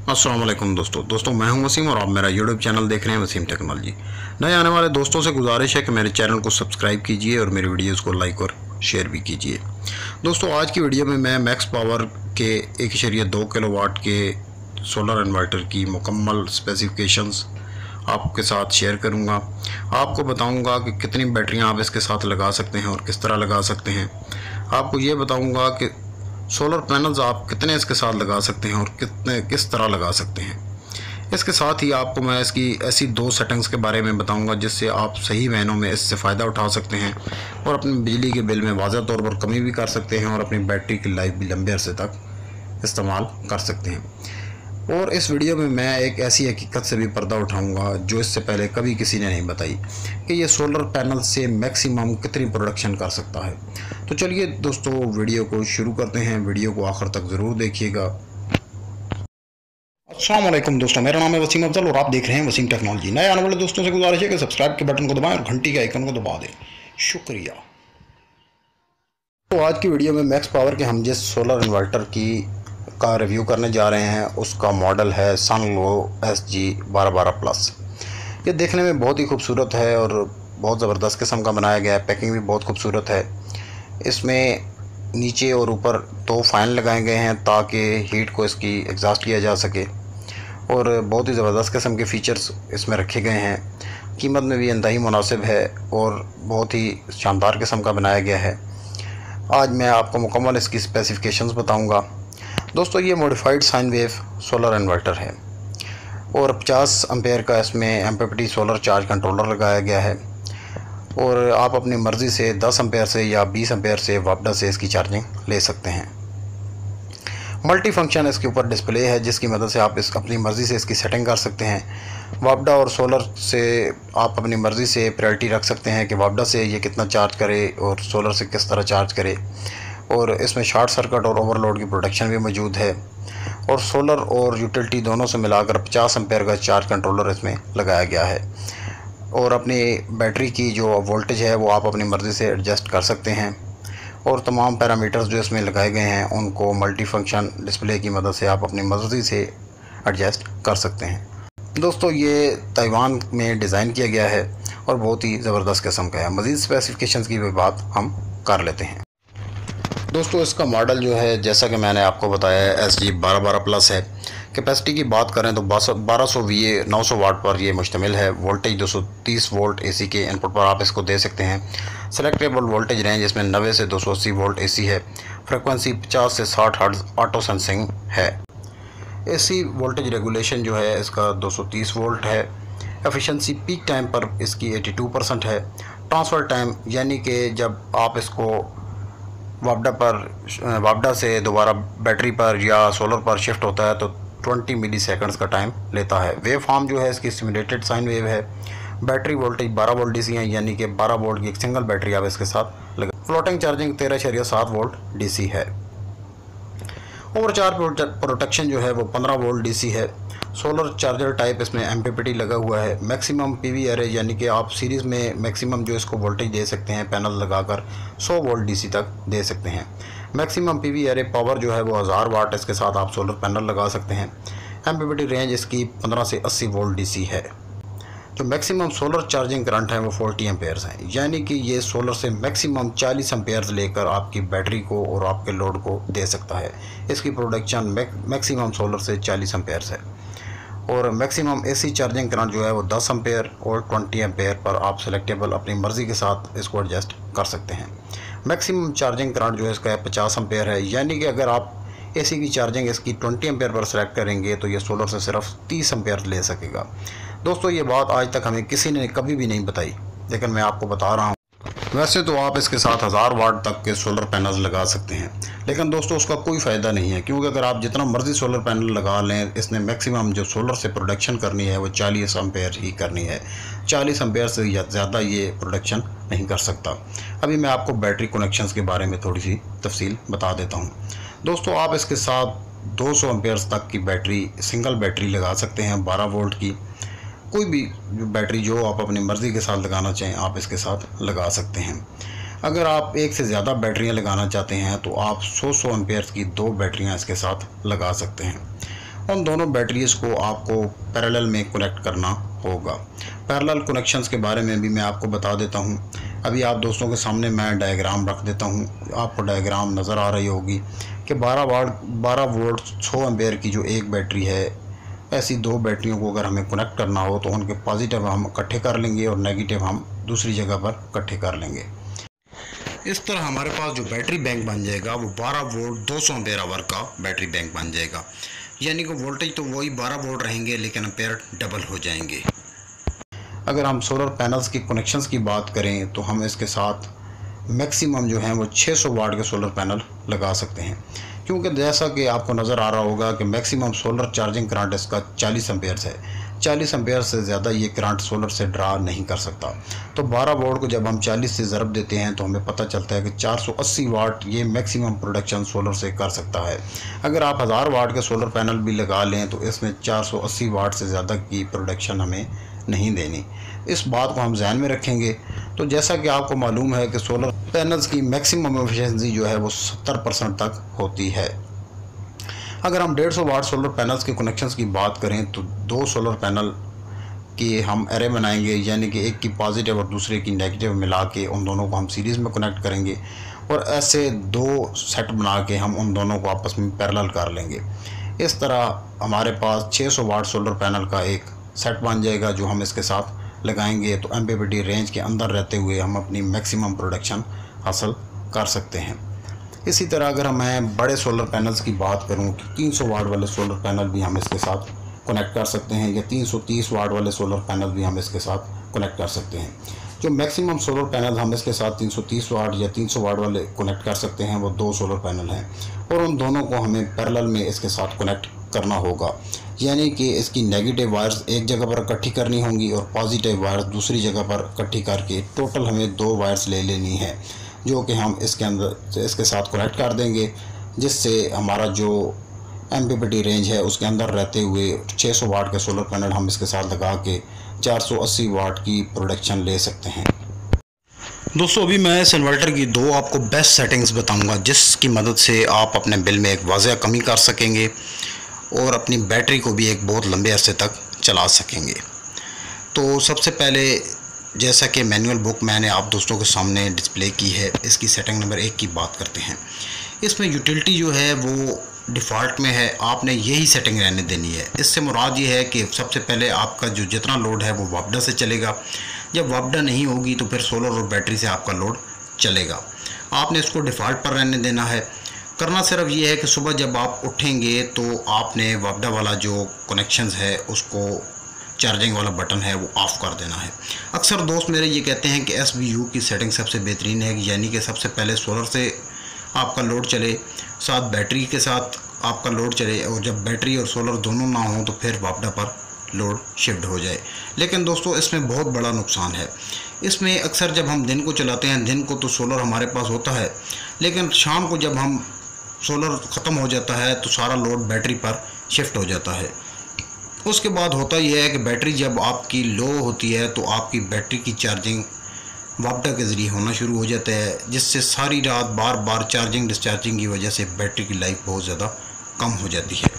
अस्सलाम वालेकुम दोस्तों मैं हूं वसीम और आप मेरा यूट्यूब चैनल देख रहे हैं वसीम टेक्नोलॉजी। नए आने वाले दोस्तों से गुजारिश है कि मेरे चैनल को सब्सक्राइब कीजिए और मेरी वीडियोस को लाइक और शेयर भी कीजिए। दोस्तों आज की वीडियो में मैं मैक्स पावर के 1.2 किलोवाट के सोलर इन्वर्टर की मुकम्मल स्पेसिफिकेशंस आपके साथ शेयर करूंगा। आपको बताऊंगा कि कितनी बैटरियां आप इसके साथ लगा सकते हैं और किस तरह लगा सकते हैं। आपको ये बताऊंगा कि सोलर पैनल्स आप कितने इसके साथ लगा सकते हैं और किस तरह लगा सकते हैं। इसके साथ ही आपको मैं इसकी ऐसी 2 सेटिंग्स के बारे में बताऊंगा जिससे आप सही महीनों में इससे फ़ायदा उठा सकते हैं और अपने बिजली के बिल में वाज़ह तौर पर कमी भी कर सकते हैं और अपनी बैटरी की लाइफ भी लंबे अरसे तक इस्तेमाल कर सकते हैं। और इस वीडियो में मैं एक ऐसी हकीकत से भी पर्दा उठाऊंगा जो इससे पहले कभी किसी ने नहीं बताई कि ये सोलर पैनल से मैक्सिमम कितनी प्रोडक्शन कर सकता है। तो चलिए दोस्तों वीडियो को शुरू करते हैं। वीडियो को आखिर तक ज़रूर देखिएगा। अस्सलाम वालेकुम दोस्तों, मेरा नाम है वसीम अफजल और आप देख रहे हैं वसीम टेक्नोलॉजी। नए आने वाले दोस्तों से गुजारिश है कि सब्सक्राइब के बटन को दबाएं और घंटी के आइकन को दबा दें। शुक्रिया। तो आज की वीडियो में मैक्स पावर के हम जिस सोलर इन्वर्टर का रिव्यू करने जा रहे हैं उसका मॉडल है सनग्लो SG 1212 प्लस। ये देखने में बहुत ही खूबसूरत है और बहुत ज़बरदस्त किस्म का बनाया गया है। पैकिंग भी बहुत खूबसूरत है। इसमें नीचे और ऊपर 2 फ़ैन लगाए गए हैं ताकि हीट को इसकी एग्जॉस्ट किया जा सके और बहुत ही ज़बरदस्त किस्म के फ़ीचर्स इसमें रखे गए हैं। कीमत में भी इंतहाई मुनासिब है और बहुत ही शानदार किस्म का बनाया गया है। आज मैं आपको मुकम्मल इसकी स्पेसिफिकेशंस बताऊंगा। दोस्तों ये modified sine wave solar inverter है और 50 एम्पेयर का इसमें MPPT सोलर चार्ज कंट्रोलर लगाया गया है और आप अपनी मर्ज़ी से 10 एम्पेयर से या 20 एम्पेयर से वापडा से इसकी चार्जिंग ले सकते हैं। मल्टी फंक्शन इसके ऊपर डिस्प्ले है जिसकी मदद से आप अपनी मर्ज़ी से इसकी सेटिंग कर सकते हैं। वापडा और सोलर से आप अपनी मर्ज़ी से प्रायोरिटी रख सकते हैं कि वापडा से ये कितना चार्ज करे और सोलर से किस तरह चार्ज करे। और इसमें शॉर्ट सर्किट और ओवरलोड की प्रोटेक्शन भी मौजूद है और सोलर और यूटिलिटी दोनों से मिलाकर 50 एम्पेयर का चार्ज कंट्रोलर इसमें लगाया गया है। और अपनी बैटरी की जो वोल्टेज है वो आप अपनी मर्ज़ी से एडजस्ट कर सकते हैं और तमाम पैरामीटर्स जो इसमें लगाए गए हैं उनको मल्टी फंक्शन डिस्प्ले की मदद से आप अपनी मर्ज़ी से एडजस्ट कर सकते हैं। दोस्तों ये ताइवान में डिज़ाइन किया गया है और बहुत ही ज़बरदस्त किस्म का है। मज़ीद स्पेसिफिकेशंस की भी बात हम कर लेते हैं। दोस्तों इसका मॉडल जो है जैसा कि मैंने आपको बताया है SG 1212 प्लस है। कैपेसिटी की बात करें तो 1200 VA 900 वाट पर ये मुश्तमिल है। वोल्टेज 230 वोल्ट AC के इनपुट पर आप इसको दे सकते हैं। सेलेक्टेबल वोल्टेज रेंज इसमें 90 से 280 वोल्ट AC है। फ्रिक्वेंसी 50 से 60 हर्ट्ज़ ऑटो सेंसिंग है। AC वोल्टेज रेगुलेशन जो है इसका 230 वोल्ट है। एफिशिएंसी पीक टाइम पर इसकी 82% है। ट्रांसफ़र टाइम यानी कि जब आप इसको वापडा से दोबारा बैटरी पर या सोलर पर शिफ्ट होता है तो 20 मिली सेकंड्स का टाइम लेता है। वेव फॉर्म जो है इसकी सिमुलेटेड साइन वेव है। बैटरी वोल्टेज 12 वोल्ट DC है यानी कि 12 वोल्ट की एक सिंगल बैटरी आप इसके साथ लगा। फ्लोटिंग चार्जिंग 13.7 वोल्ट DC है। ओवरचार्ज प्रोटेक्शन जो है वो 15 वोल्ट DC है। सोलर चार्जर टाइप इसमें MPPT लगा हुआ है। मैक्सिमम PV एरे यानी कि आप सीरीज़ में मैक्सिमम जो इसको वोल्टेज दे सकते हैं पैनल लगाकर 100 वोल्ट DC तक दे सकते हैं। मैक्सिमम PV एरे पावर जो है वो 1000 वाट इसके साथ आप सोलर पैनल लगा सकते हैं। MPPT रेंज इसकी 15 से 80 वोल्ट DC है। जो मैक्सिमम सोलर चार्जिंग करंट है वो 40 एम्पेयर्स हैं यानी कि ये सोलर से मैक्सिमम 40 एम्पेयर्स लेकर आपकी बैटरी को और आपके लोड को दे सकता है। इसकी प्रोडक्शन मैक्सिमम सोलर से 40 एम्पेयर्स है। और मैक्सिमम AC चार्जिंग करंट जो है वो 10 एम्पेयर और 20 एम्पेयर पर आप सेलेक्टेबल अपनी मर्ज़ी के साथ इसको एडजस्ट कर सकते हैं। मैक्सिमम चार्जिंग करंट जो है इसका 50 एम्पेयर है यानी कि अगर आप AC की चार्जिंग इसकी 20 एम्पेयर पर सेलेक्ट करेंगे तो ये सोलर से सिर्फ 30 एम्पेयर ले सकेगा। दोस्तों ये बात आज तक हमें किसी ने कभी भी नहीं बताई लेकिन मैं आपको बता रहा हूँ। वैसे तो आप इसके साथ 1000 वाट तक के सोलर पैनल्स लगा सकते हैं लेकिन दोस्तों उसका कोई फ़ायदा नहीं है क्योंकि अगर आप जितना मर्ज़ी सोलर पैनल लगा लें इसने मैक्सिमम जो सोलर से प्रोडक्शन करनी है वो 40 एम्पेयर ही करनी है। 40 एम्पेयर से ज़्यादा ये प्रोडक्शन नहीं कर सकता। अभी मैं आपको बैटरी कनेक्शंस के बारे में थोड़ी सी तफसील बता देता हूँ। दोस्तों आप इसके साथ 200 एम्पेयर्स तक की बैटरी सिंगल बैटरी लगा सकते हैं 12 वोल्ट की। कोई भी बैटरी जो आप अपनी मर्ज़ी के साथ लगाना चाहें आप इसके साथ लगा सकते हैं। अगर आप एक से ज़्यादा बैटरियां लगाना चाहते हैं तो आप 100 एम्पेयर की 2 बैटरियां इसके साथ लगा सकते हैं। उन दोनों बैटरीज को आपको पैरेलल में कनेक्ट करना होगा। पैरेलल कनेक्शंस के बारे में भी मैं आपको बता देता हूं। अभी आप दोस्तों के सामने मैं डायग्राम रख देता हूं, आपको डायग्राम नज़र आ रही होगी कि 12 वोल्ट 100 एम्पेयर की जो एक बैटरी है, ऐसी दो बैटरियों को अगर हमें कनेक्ट करना हो तो उनके पॉजिटिव हम इकट्ठे कर लेंगे और नेगेटिव हम दूसरी जगह पर इकट्ठे कर लेंगे। इस तरह हमारे पास जो बैटरी बैंक बन जाएगा वो 12 वोल्ट 200 एम्पेयर आवर का बैटरी बैंक बन जाएगा। यानी कि वोल्टेज तो वही 12 वोल्ट रहेंगे लेकिन एम्पेयर डबल हो जाएंगे। अगर हम सोलर पैनल्स की कनेक्शंस की बात करें तो हम इसके साथ मैक्सिमम जो हैं वो 600 वाट के सोलर पैनल लगा सकते हैं, क्योंकि जैसा कि आपको नज़र आ रहा होगा कि मैक्सिमम सोलर चार्जिंग करंट इसका 40 एम्पेयर्स है। 40 एम्पेयर से ज़्यादा ये करंट सोलर से ड्रा नहीं कर सकता। तो 12 वोल्ट को जब हम 40 से ज़रब देते हैं तो हमें पता चलता है कि 480 वाट ये मैक्सिमम प्रोडक्शन सोलर से कर सकता है। अगर आप 1000 वाट के सोलर पैनल भी लगा लें तो इसमें 480 वाट से ज़्यादा की प्रोडक्शन हमें नहीं देनी। इस बात को हम ध्यान में रखेंगे। तो जैसा कि आपको मालूम है कि सोलर पैनल्स की मैक्सिमम एफिशिएंसी जो है वो 70% तक होती है। अगर हम 150 वाट सोलर पैनल्स के कनेक्शंस की बात करें तो दो सोलर पैनल की हम एरे बनाएंगे, यानी कि एक की पॉजिटिव और दूसरे की नेगेटिव मिला के उन दोनों को हम सीरीज़ में कनेक्ट करेंगे और ऐसे दो सेट बना के हम उन दोनों को आपस में पैरेलल कर लेंगे। इस तरह हमारे पास 600 वाट सोलर पैनल का एक सेट बन जाएगा जो हम इसके साथ लगाएंगे तो एमपीपीटी रेंज के अंदर रहते हुए हम अपनी मैक्सिमम प्रोडक्शन हासिल कर सकते हैं। इसी तरह अगर मैं बड़े सोलर पैनल्स की बात करूं तो 300 वाट वाले सोलर पैनल भी हम इसके साथ कनेक्ट कर सकते हैं, या 330 वाट वाले सोलर पैनल भी हम इसके साथ कनेक्ट कर सकते हैं। जो मैक्सिमम सोलर पैनल हम इसके साथ 330 वाट या 300 वाट वाले कनेक्ट कर सकते हैं वो दो सोलर पैनल हैं और उन दोनों को हमें पैरेलल में इसके साथ कनेक्ट करना होगा। यानी कि इसकी नेगेटिव वायर्स एक जगह पर इकट्ठी करनी होंगी और पॉजिटिव वायर्स दूसरी जगह पर इकट्ठी करके टोटल हमें 2 वायर्स ले लेनी है, जो कि हम इसके अंदर इसके साथ कनेक्ट कर देंगे, जिससे हमारा जो एमपीपीटी रेंज है उसके अंदर रहते हुए 600 वाट के सोलर पैनल हम इसके साथ लगा के 480 वाट की प्रोडक्शन ले सकते हैं। दोस्तों अभी मैं इस इन्वर्टर की दो आपको बेस्ट सेटिंग्स बताऊंगा जिसकी मदद से आप अपने बिल में एक वाज़ह कमी कर सकेंगे और अपनी बैटरी को भी एक बहुत लंबे अरसे तक चला सकेंगे। तो सबसे पहले जैसा कि मैनुअल बुक मैंने आप दोस्तों के सामने डिस्प्ले की है, इसकी सेटिंग नंबर 1 की बात करते हैं। इसमें यूटिलिटी जो है वो डिफ़ॉल्ट में है, आपने यही सेटिंग रहने देनी है। इससे मुराद ये है कि सबसे पहले आपका जो जितना लोड है वो वापडा से चलेगा, जब वापडा नहीं होगी तो फिर सोलर और बैटरी से आपका लोड चलेगा। आपने इसको डिफ़ॉल्ट पर रहने देना है। करना सिर्फ ये है कि सुबह जब आप उठेंगे तो आपने वापडा वाला जो कनेक्शंस है उसको चार्जिंग वाला बटन है वो ऑफ़ कर देना है। अक्सर दोस्त मेरे ये कहते हैं कि SBU की सेटिंग सबसे बेहतरीन है, यानी कि सबसे पहले सोलर से आपका लोड चले, साथ बैटरी के साथ आपका लोड चले, और जब बैटरी और सोलर दोनों ना हो तो फिर वापडा पर लोड शिफ्ट हो जाए। लेकिन दोस्तों इसमें बहुत बड़ा नुकसान है। इसमें अक्सर जब हम दिन को चलाते हैं, दिन को तो सोलर हमारे पास होता है, लेकिन शाम को जब हम सोलर ख़त्म हो जाता है तो सारा लोड बैटरी पर शिफ्ट हो जाता है। उसके बाद होता यह है कि बैटरी जब आपकी लो होती है तो आपकी बैटरी की चार्जिंग वापडा के ज़रिए होना शुरू हो जाता है, जिससे सारी रात बार बार चार्जिंग डिस्चार्जिंग की वजह से बैटरी की लाइफ बहुत ज़्यादा कम हो जाती है।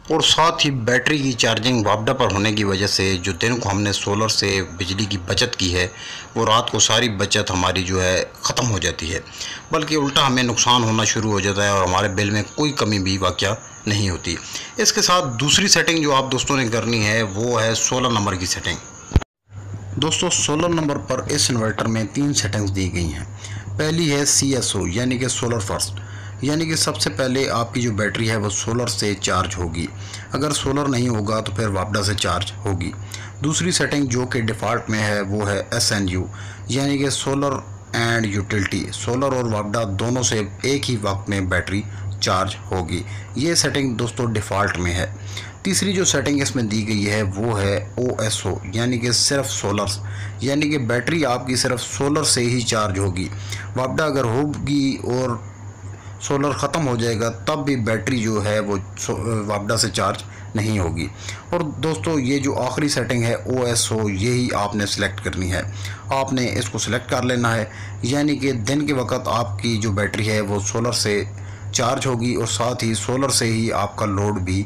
और साथ ही बैटरी की चार्जिंग वापडा पर होने की वजह से जो दिन को हमने सोलर से बिजली की बचत की है वो रात को सारी बचत हमारी जो है ख़त्म हो जाती है, बल्कि उल्टा हमें नुकसान होना शुरू हो जाता है और हमारे बिल में कोई कमी भी वाक़या नहीं होती। इसके साथ दूसरी सेटिंग जो आप दोस्तों ने करनी है वो है 16 नंबर की सेटिंग। दोस्तों 16 नंबर पर इस इन्वर्टर में 3 सेटिंग्स दी गई हैं। पहली है CSO यानी कि सोलर फर्स्ट, यानी कि सबसे पहले आपकी जो बैटरी है वो सोलर से चार्ज होगी, अगर सोलर नहीं होगा तो फिर वापडा से चार्ज होगी। दूसरी सेटिंग जो कि डिफ़ॉल्ट में है वो है SNU यानी कि सोलर एंड यूटिलिटी, सोलर और वापडा दोनों से एक ही वक्त में बैटरी चार्ज होगी। ये सेटिंग दोस्तों डिफ़ॉल्ट में है। तीसरी जो सेटिंग इसमें दी गई है वो है OSO यानी कि सिर्फ सोलर, यानी कि बैटरी आपकी सिर्फ सोलर से ही चार्ज होगी। वापडा अगर होगी और सोलर ख़त्म हो जाएगा तब भी बैटरी जो है वो वापडा से चार्ज नहीं होगी। और दोस्तों ये जो आखिरी सेटिंग है OSO, यही आपने सेलेक्ट करनी है। आपने इसको सेलेक्ट कर लेना है, यानी कि दिन के वक्त आपकी जो बैटरी है वो सोलर से चार्ज होगी और साथ ही सोलर से ही आपका लोड भी